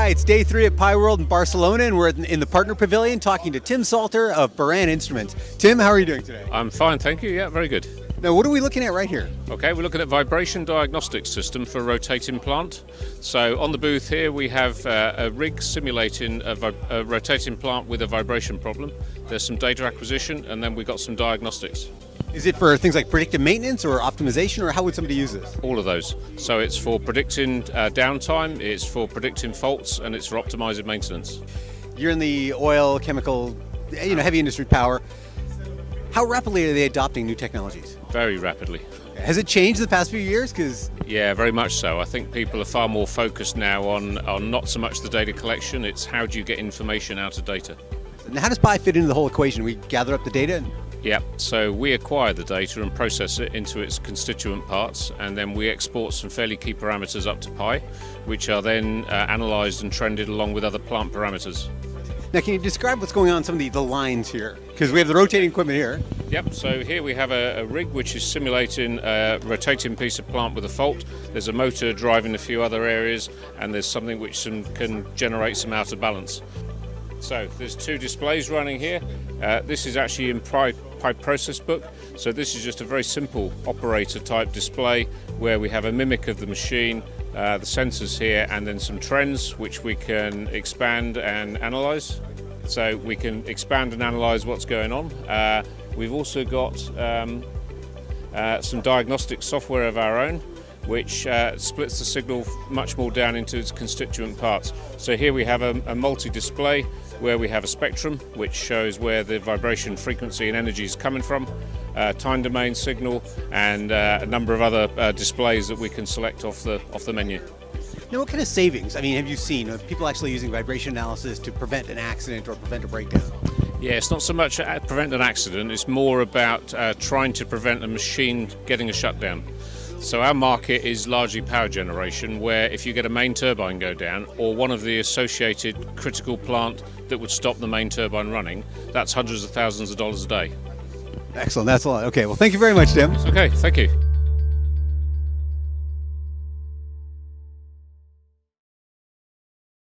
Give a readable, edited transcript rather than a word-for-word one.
Hi, it's day 3 at Pi World in Barcelona, and we're in the Partner Pavilion talking to Tim Salter of Beran Instruments. Tim, how are you doing today? I'm fine, thank you. Yeah, very good. Now, what are we looking at right here? Okay, we're looking at vibration diagnostic system for rotating plant. So on the booth here we have a rig simulating a rotating plant with a vibration problem. There's some data acquisition, and then we've got some diagnostics. Is it for things like predictive maintenance or optimization, or how would somebody use this? All of those. So it's for predicting downtime, it's for predicting faults, and it's for optimizing maintenance. You're in the oil, chemical, heavy industry power. How rapidly are they adopting new technologies? Very rapidly. Has it changed the past few years? Yeah, very much so. I think people are far more focused now on not so much the data collection, it's how do you get information out of data. Now, how does Pi fit into the whole equation? We gather up the data? Yeah, so we acquire the data and process it into its constituent parts, and then we export some fairly key parameters up to Pi, which are then analysed and trended along with other plant parameters. Now, can you describe what's going on in some of the lines here? Because we have the rotating equipment here. Yep, so here we have a rig which is simulating a rotating piece of plant with a fault. There's a motor driving a few other areas, and there's something which can generate some out of balance. So there's 2 displays running here. This is actually in Pi process book. So this is just a very simple operator type display where we have a mimic of the machine, the sensors here, and then some trends which we can expand and analyze. So we can expand and analyze what's going on. We've also got some diagnostic software of our own, which splits the signal much more down into its constituent parts. So here we have a multi-display where we have a spectrum which shows where the vibration frequency and energy is coming from, time domain signal, and a number of other displays that we can select off the menu. Now, what kind of savings, have you seen of people actually using vibration analysis to prevent an accident or prevent a breakdown? Yeah, it's not so much prevent an accident, it's more about trying to prevent a machine getting a shutdown. So our market is largely power generation, where if you get a main turbine go down or one of the associated critical plant that would stop the main turbine running, that's hundreds of thousands of dollars a day. Excellent, that's a lot. Okay, well, thank you very much, Tim. Okay, thank you.